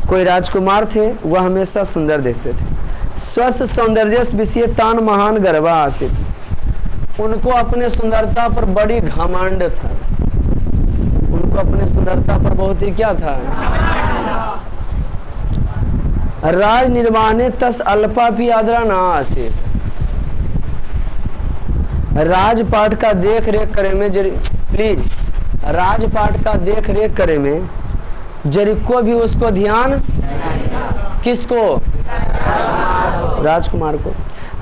कोई राजकुमार थे, वह हमेशा सुंदर देखते थे। स्वस्थ सौंदर्य विषय तान महान गर्वा आसित, उनको अपने सुंदरता पर बड़ी घमंड था। उनको अपने सुंदरता पर बहुत ही क्या था? राज निर्माणे तस अल्पा भी आदरा ना आसित, राजपाट का देख रेख करे में प्लीज, राजपाट का देख रेख करे में जरिको भी उसको ध्यान। किसको? राजकुमार को।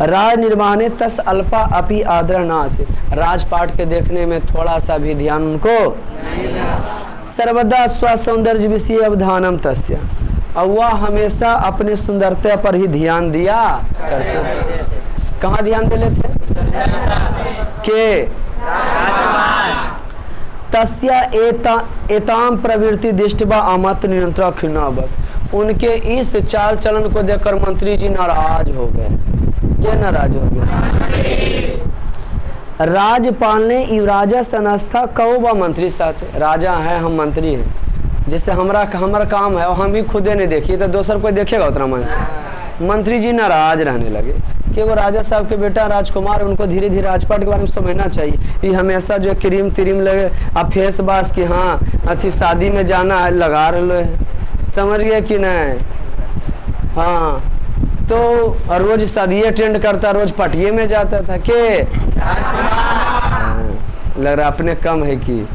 राज निर्माणे तस अल्पा अपि आदर नासे, राजपाट के देखने में थोड़ा सा भी ध्यान उनको सर्वदा स्व सौंदर्य विषय अवधानम तस्य, और वह हमेशा अपने सुंदरता पर ही ध्यान दिया करते थे। कहाँ ध्यान दे लेते के? तस्या एताम प्रवृत्ति दृष्टवा अमत नियंत्रण खिन्नावत, उनके इस चाल चलन को देखकर मंत्री जी नाराज हो गए। क्या नाराज हो गए? राजपाल ने युवराजा सनस्था कहो व मंत्री साथ, राजा है हम मंत्री हैं, जैसे हमारा काम है और हम ही खुदे नहीं देखिए तो दूसर कोई देखेगा उतना मन से। मंत्री जी नाराज रहने लगे कि वो राजा साहब के बेटा राजकुमार, उनको धीरे धीरे राजपाट के बारे में समझना चाहिए। ये हमेशा जो क्रीम त्रीम लगे अब फेस बास की, हाँ अथी शादी में जाना है लगा रहे है, समझ गए कि नहीं? हाँ तो रोज शादी अटेंड करता, रोज पटिये में जाता था के लग रहा अपने कम है कि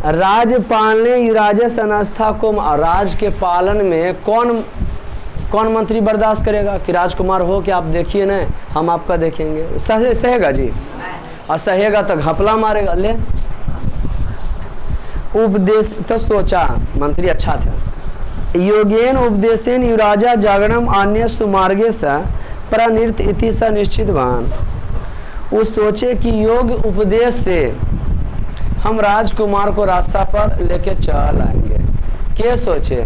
राजपाल ने युवराजा सनस्था को, राज के पालन में कौन मंत्री बर्दाश्त करेगा कि राजकुमार हो कि आप देखिए ना हम आपका देखेंगे? सहेगा जी? और सहेगा तो घपला मारेगा। ले उपदेश तो सोचा मंत्री अच्छा था। योगेन उपदेशेन युवराजा जागरणम अन्य सुमार्गे स प्रनिर्त इति स निश्चितवान, वो सोचे कि योग उपदेश से हम राजकुमार को रास्ता पर लेके चल आएंगे। क्या सोचे?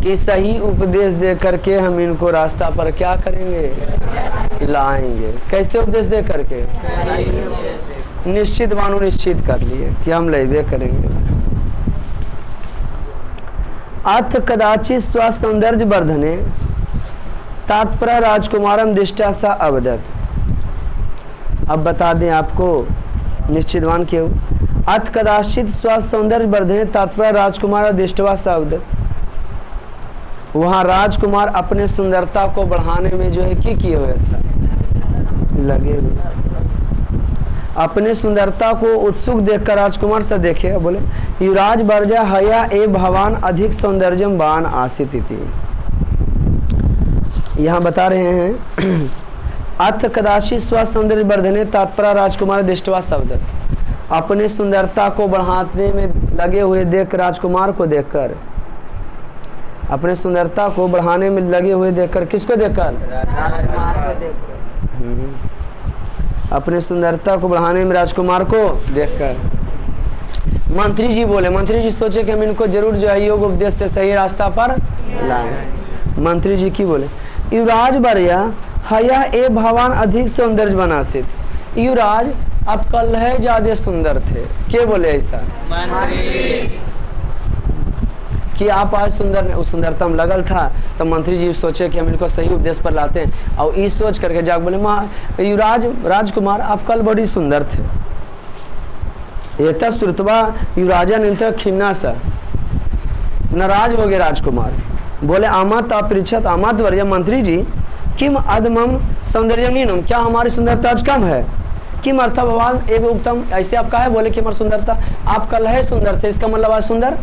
कि सही उपदेश दे करके हम इनको रास्ता पर क्या करेंगे? लाएंगे। कैसे उपदेश दे करके? निश्चित मानो निश्चित कर लिए कि हम लेबे करेंगे। अथ कदाचित स्व सौंदर्य वर्धने तात्पर्य राजकुमारम दृष्टा सा अवदत। अब बता दें आपको निश्चितवान क्यों? अथ कदाचित स्व सौंदर्य वर्धने तात्पर्य राजकुमार दृष्टवा सा अवदत, वहाँ राजकुमार अपने सुंदरता को बढ़ाने में जो है की किए हुए था, लगे हुए। अपने सुंदरता को उत्सुक देखकर राजकुमार से देखे, बोले युवराज बरजा हया ए भवान अधिक सौंदर्यम बान आसित इति। यहाँ बता रहे हैं अथ कदाचित स्व सौंदर्य वर्धने तात्पर्य राजकुमार दृष्टवा शब्द, अपने सुंदरता को बढ़ाने में लगे हुए देख राजकुमार को देखकर, अपने सुंदरता को बढ़ाने में लगे हुए देखकर, किसको देखकर? राजकुमार को देखकर। अपने सुंदरता को बढ़ाने में राजकुमार को देखकर मंत्री जी बोले, मंत्री जी सोचे कि हम इनको जरूर जो है योग उपदेश से सही रास्ता पर लाएं। मंत्री जी की बोले युवराज बरिया हया ए भगवान अधिक सौंदर्य बनासित, युवराज आप कल है ज्यादा सुंदर थे। क्या बोले ऐसा? कि आप आज सुंदर, उस सुंदरता में लगल था। तो मंत्री जी सोचे कि हम इनको सही उपदेश पर लाते हैं और इस सोच करके जाग बोले युवराज राजकुमार आप कल बड़ी सुंदर थे। एतः श्रुत्वा युवराजा निंतर खिन्ना सा, नाराज हो गए राजकुमार। बोले आमत अपृछत आमत वर्य, मंत्री जी किम अदमम सौंदर्य नीनम, क्या हमारी सुंदरता आज कम है? किम अर्थ भगवान एवं उत्तम, ऐसे आप कहा है? बोले कि हमारी सुंदरता, आप कल है सुंदर थे, इसका मतलब आज सुंदर?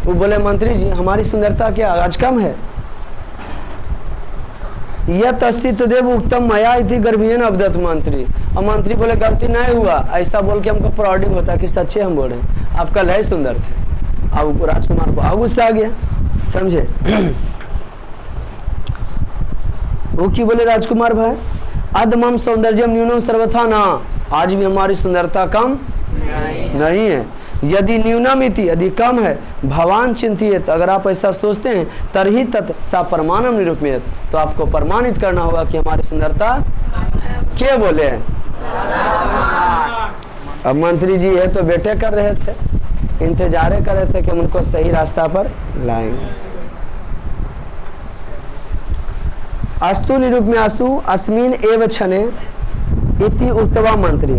वो बोले मंत्री जी हमारी सुंदरता क्या आज कम है? यह अस्तित्व देव उत्तम मया इति गर्भीन अवदत मंत्री। और मंत्री बोले गलती नहीं हुआ, ऐसा बोल के हमको प्राउडिंग होता कि सच्चे हम बोल रहे हैं, आप कल है सुंदर थे। अब राजकुमार को गुस्सा आ गया, समझे? वो की बोले राजकुमार भाई अदमम सौंदर्यम न्यूनम सर्वथा ना, आज भी हमारी सुंदरता कम नहीं है। यदि न्यूनम इति, यदि कम है, भगवान चिंतित, अगर आप ऐसा सोचते हैं तरही तत् सा प्रमाणम निरूपयत, तो आपको प्रमाणित करना होगा कि हमारी सुंदरता क्या बोले हैं। अब मंत्री जी है तो बेटे कर रहे थे, इंतजार कर रहे थे कि हम उनको सही रास्ता पर लाएंगे। अस्तु निरूपम्यासु अस्मिन एव क्षणे इति उक्तवा मंत्री,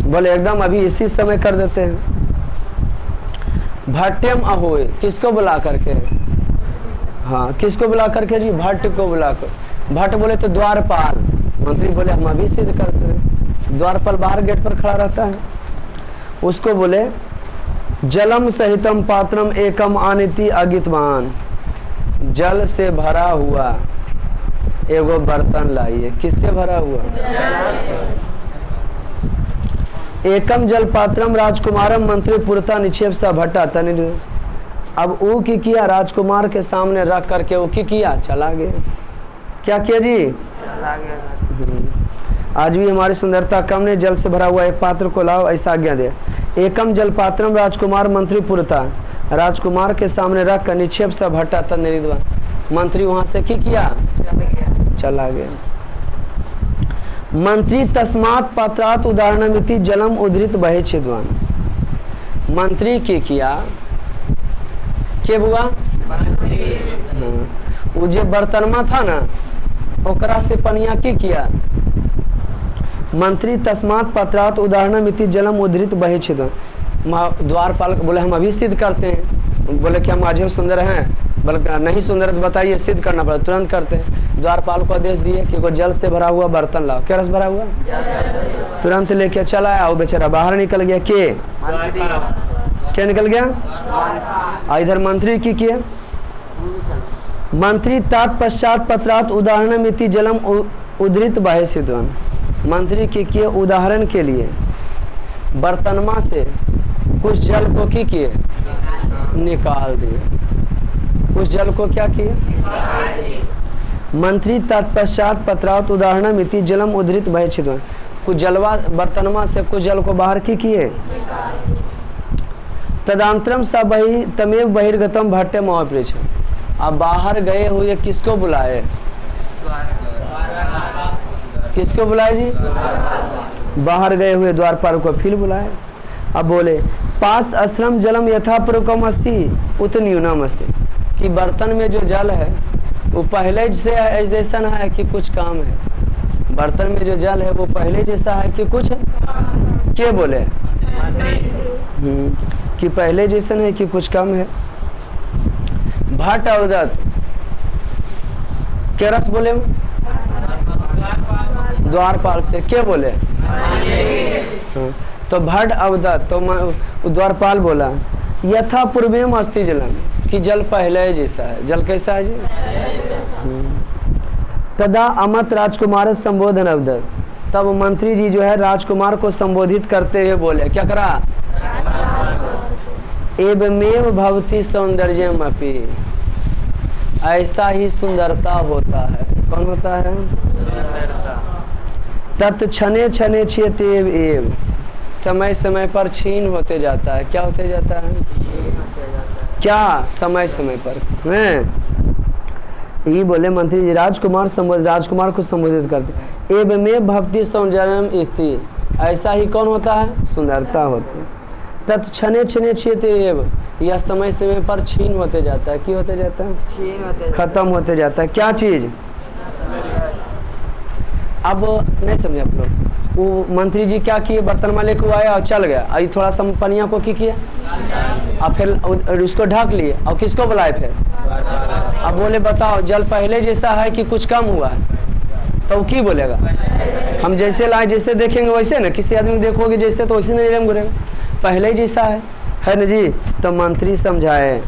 बोले एकदम अभी इसी समय कर देते हैं। भट्टम अहोय, किसको बुला करके? हाँ किसको बुला करके जी? भट्ट को बुलाकर। भट्ट बोले तो द्वारपाल। मंत्री बोले हम अभी सिद्ध करते हैं। द्वारपाल बाहर गेट पर खड़ा रहता है, उसको बोले जलम सहितम पात्रम एकम आनिति अगितवान, जल से भरा हुआ एगो बर्तन लाइए। किससे भरा हुआ? एकम जल पात्रम राजकुमारम मंत्री पुरता निक्षेप सा भट्टा तनि। अब ऊ की किया? राजकुमार के सामने रख करके वो की किया? चला गया। क्या किया जी? चला गया। आज भी हमारी सुंदरता कम ने, जल से भरा हुआ एक पात्र को लाओ, ऐसा आज्ञा दे। एकम जल पात्रम राजकुमार मंत्री पुरता, राजकुमार के सामने रख कर निक्षेप सा भट्टा तन निरिद्वा, मंत्री वहां से की किया? चला गया। मंत्री तस्मात् पात्रात् उदाहरणमिति जलम उद्धृत बहे छिद्वान, मंत्री की किया? के बुआ? वो जो बर्तनमा था ना, ओकरा से पनिया की किया? मंत्री तस्मात् पात्रात् उदाहरणमिति जलम उद्धृत बहे छिद्वान। द्वारपाल बोले हम अभी सिद्ध करते हैं। बोले कि हम आज सुंदर हैं? बल्कि नहीं सुंदर तो बताइए, सिद्ध करना पड़ा। तुरंत करते हैं। द्वारपाल को आदेश दिए कि वो जल से भरा हुआ बर्तन लाओ। क्या रस भरा हुआ? तुरंत लेके चला आया। वो बेचारा बाहर निकल गया। क्या निकल गया? इधर मंत्री की किया? मंत्री तत्पश्चात पत्रात् उदाहरणमिति जलम उद्धृत बाह्य सिद्धवान, मंत्री की किए उदाहरण के लिए बर्तनमा से कुछ जल को की किए? निकाल दिए। कुछ जल को क्या किए? मंत्री तत्पश्चात पत्रात् उदाहरणमिति जलम उद्धृत बाह्य सिद्धवान, कुछ जलवा बर्तनमा से कुछ जल को बाहर की किए? तदांतरम स बहि तमेव बहिर्गतम भट्टे महाप्रेक्ष। अब बाहर गए हुए किसको बुलाए? किसको बुलाए जी? बाहर गए हुए द्वारपाल को फिर बुलाए। अब बोले पास अस्त्रम जलम यथापूर्वकम अस्ति उत न्यूनम अस्ति, कि बर्तन में जो जल है वो पहले से जैसा है कि कुछ काम है? बर्तन में जो जल है वो पहले जैसा है कि कुछ? क्या बोले? कि पहले जैसा है कि कुछ कम है? भट्ट अवदत्त क्या रस बोले? द्वारपाल से क्या बोले? तो भट्ट अवदत्त तो द्वारपाल बोला यथा पूर्वेम अस्ति जलम, कि जल पहले जैसा है। जल कैसा है जी? तदा अमत राजकुमार संबोधन अवदत्त, तब मंत्री जी जो है राजकुमार को संबोधित करते हुए बोले, क्या करा? एवमेव भवति सौंदर्यम अपि, ऐसा ही सुंदरता होता है। कौन होता है? तत् क्षणे क्षणे क्षीयते एव, समय समय पर छीन होते जाता है। क्या होते जाता है? क्या? समय समय पर हैं। यही बोले मंत्री जी। राजकुमार को संबोधित करते, एवमेव भवति सौंदर्यम इति, ऐसा ही कौन होता है? सुंदरता होती है। तत् क्षणे क्षणे क्षीयते एव, यह समय समय पर छीन होते जाता है। क्या होते जाता है? खत्म होते जाता है। क्या चीज? अब नहीं समझे आप लोग। वो मंत्री जी क्या किए? बर्तन में लेके आया और चल गया। अभी थोड़ा सा पनिया को की किया और फिर उसको ढक लिए और किसको बुलाए फिर? अब बोले बताओ जल पहले जैसा है कि कुछ कम हुआ है? तो की बोलेगा? हम जैसे लाए जैसे देखेंगे वैसे ना, किसी आदमी देखोगे जैसे तो वैसे नहीं घुरेगा, पहले जैसा है ना जी। तो मंत्री समझाए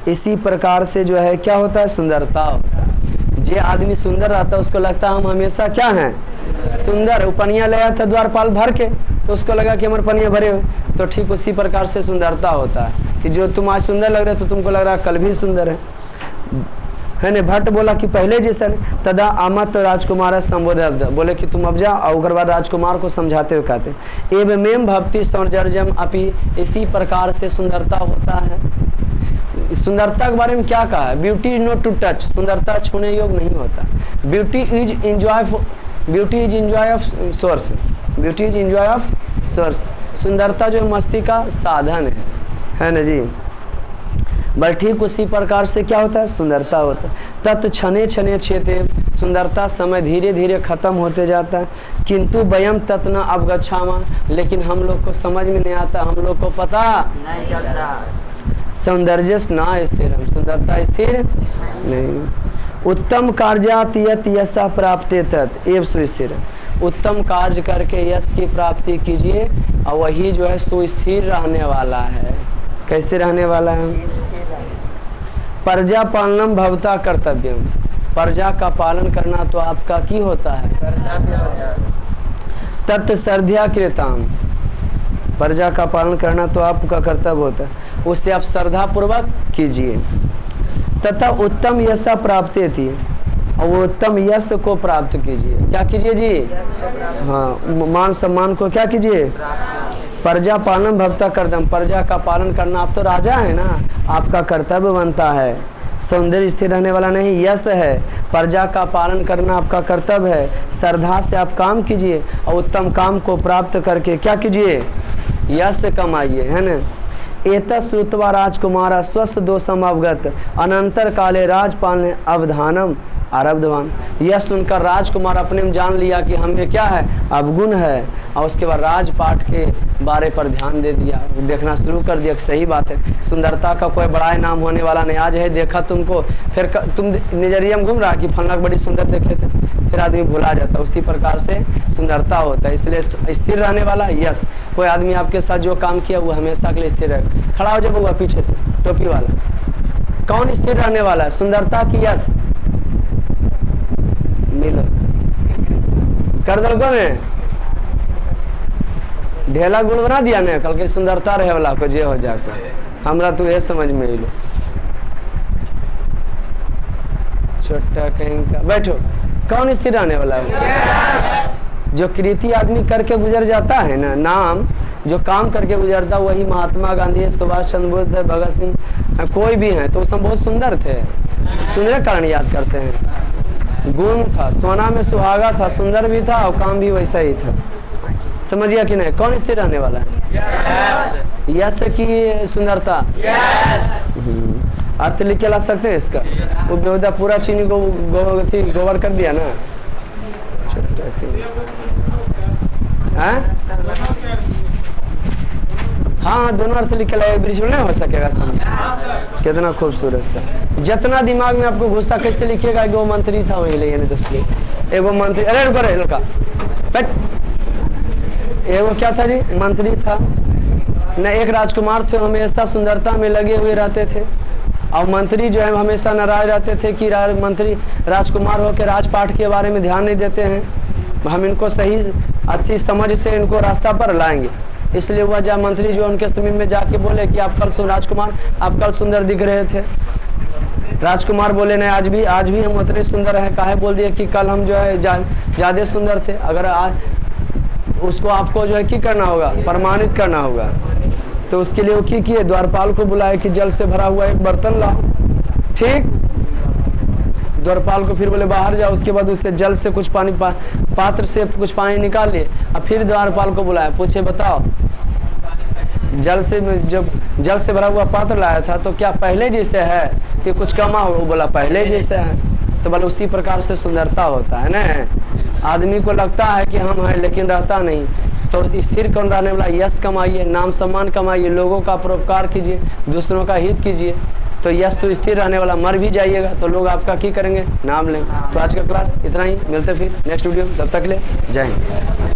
इसी प्रकार से जो है क्या होता है? सुंदरता होता है। जे आदमी सुंदर रहता है उसको लगता है हम हमेशा क्या हैं? सुंदर। वो पनिया ले आया था द्वारपाल भर के, तो उसको लगा कि हमारे पनिया भरे हुए। तो ठीक उसी प्रकार से सुंदरता होता है कि जो तुम आज सुंदर लग रहे तो तुमको लग रहा है कल भी सुंदर है ना। भट्ट बोला कि पहले जैसा नहीं। तदा आमत राजकुमार संबोधन, बोले कि तुम अब जाओ। और बाद राजकुमार को समझाते हुए कहते एवमेव भक्ति सौंदर्यम अपि, इसी प्रकार से सुंदरता होता है। सुंदरता के बारे में क्या कहा है? Beauty is not to touch, सुंदरता छूने योग्य नहीं होता। Beauty is enjoy of source, beauty is enjoy of source. सुंदरता जो मस्ती का साधन है ना जी। बस ठीक उसी प्रकार से क्या होता है? सुंदरता होता है। तत् क्षणे क्षणे क्षीयते, सुंदरता समय धीरे धीरे खत्म होते जाता है। किंतु वयम तत् न अवगच्छामः, लेकिन हम लोग को समझ में नहीं आता, हम लोग को पता नहीं चलता। सौंदर्यस न स्थिरम, सुंदरता स्थिर नहीं। उत्तम कार्यात यत् यशः प्राप्ते तत् एव सुस्थिर, उत्तम कार्य करके यश की प्राप्ति कीजिए और वही जो है सुस्थिर रहने वाला है। कैसे रहने वाला है? प्रजा पालनम भवता कर्तव्यम, प्रजा का पालन करना तो आपका की होता है? तत् श्रद्धा कृताम, प्रजा का पालन करना तो आपका कर्तव्य होता है, उससे आप श्रद्धा पूर्वक कीजिए। तथा उत्तम यश प्राप्ति थी, और वो उत्तम यश को प्राप्त कीजिए। क्या कीजिए जी? हाँ, मान सम्मान को क्या कीजिए? प्रजा पालन भवता कर्तव्यम, प्रजा का पालन करना, आप तो राजा है ना, आपका कर्तव्य बनता है। सौंदर्य स्थिर रहने वाला नहीं, यश है, प्रजा का पालन करना आपका कर्तव्य है। श्रद्धा से आप काम कीजिए और उत्तम काम को प्राप्त करके क्या कीजिए? यश कमाइए, है ना। एतत् श्रुत्वा राजकुमार स्वस्थ दोषम अवगत अनंतर काले राजपाल अवधानम आरब्धवान। यह सुनकर राजकुमार अपने में जान लिया कि हमें क्या है? अवगुण है, और उसके बाद राजपाट के बारे पर ध्यान दे दिया, देखना शुरू कर दिया। सही बात है, सुंदरता का कोई बड़ा नाम होने वाला नहीं। आज है देखा तुमको, फिर तुम नजरिया में घूम रहा कि फलना बड़ी सुंदर देखे थे, फिर आदमी भुला जाता। उसी प्रकार से सुंदरता होता है, इसलिए स्थिर रहने वाला यश। कोई आदमी आपके साथ जो काम किया वो हमेशा के लिए स्थिर रहेगा। खड़ा हो जाए पीछे से, टोपी वाला। कौन स्थिर रहने वाला है? सुंदरता की यश मिलो कर दल को ने ढेला गुण बना दिया ने, कल के सुंदरता रहे वाला को जे हो जाकर हमरा तो ये समझ में लो। छोटा कहीं का बैठो, कौन स्थिर रहने वाला है? जो कृति आदमी करके गुजर जाता है ना, नाम जो काम करके गुजरता, वही महात्मा गांधी है, सुभाष चंद्र बोस है, भगत सिंह, कोई भी है तो सब बहुत सुंदर थे। सुंदर कारण याद करते हैं, गुण था, सोना में सुहागा था, सुंदर भी था और काम भी वैसा ही था। समझिए कि नहीं? कौन स्थिर रहने वाला है? यश की सुंदरता। अर्थ लिख के ला सकते हैं इसका? वो बेहुदा पूरा चीनी को गोबर कर दिया ना। हाँ, दोनों अर्थ लिख के लाए, ब्रिज में नहीं हो सकेगा समझ। कितना खूबसूरत था। जितना दिमाग में आपको गुस्सा कैसे लिखिएगा? एगो मंत्री था वही ले 10 प्लेट, एगो मंत्री, अरे रुको रे लड़का, एगो क्या था जी? मंत्री था न, एक राजकुमार थे, हमेशा सुंदरता में लगे हुए रहते थे। और मंत्री जो है हमेशा नाराज रहते थे कि मंत्री राजकुमार होकर राजपाट के बारे में ध्यान नहीं देते हैं, हम इनको सही अच्छी समझ से इनको रास्ता पर लाएंगे। इसलिए वह जब मंत्री जो उनके समीप में जाके बोले कि आप कल राजकुमार आप कल सुंदर दिख रहे थे। राजकुमार बोले नहीं, आज भी हम उतने सुंदर हैं। काहे बोल दिए कि कल हम जो है ज़्यादा सुंदर थे। अगर आज उसको आपको जो है की करना होगा, प्रमाणित करना होगा। तो उसके लिए वो की किए, द्वारपाल को बुलाए कि जल से भरा हुआ एक बर्तन लाओ। ठीक, द्वारपाल को फिर बोले बाहर जाओ। उसके बाद उससे जल से कुछ पानी पात्र से कुछ पानी निकाल लिए। अब फिर द्वारपाल को बुलाया, पूछे बताओ जब जल से भरा हुआ पात्र लाया था तो क्या पहले जैसे है कि कुछ कमा हो? बोला पहले जैसे है। तो बोले उसी प्रकार से सुंदरता होता है ना। आदमी को लगता है कि हम हैं लेकिन रहता नहीं। तो स्थिर कौन रहने वाला? यश कमाइए, नाम सम्मान कमाइए, लोगों का परोपकार कीजिए, दूसरों का हित कीजिए। तो यश तो स्थिर रहने वाला। मर भी जाइएगा तो लोग आपका की करेंगे? नाम लें। तो आज का क्लास इतना ही, मिलते फिर नेक्स्ट वीडियो, तब तक ले जय हिंद।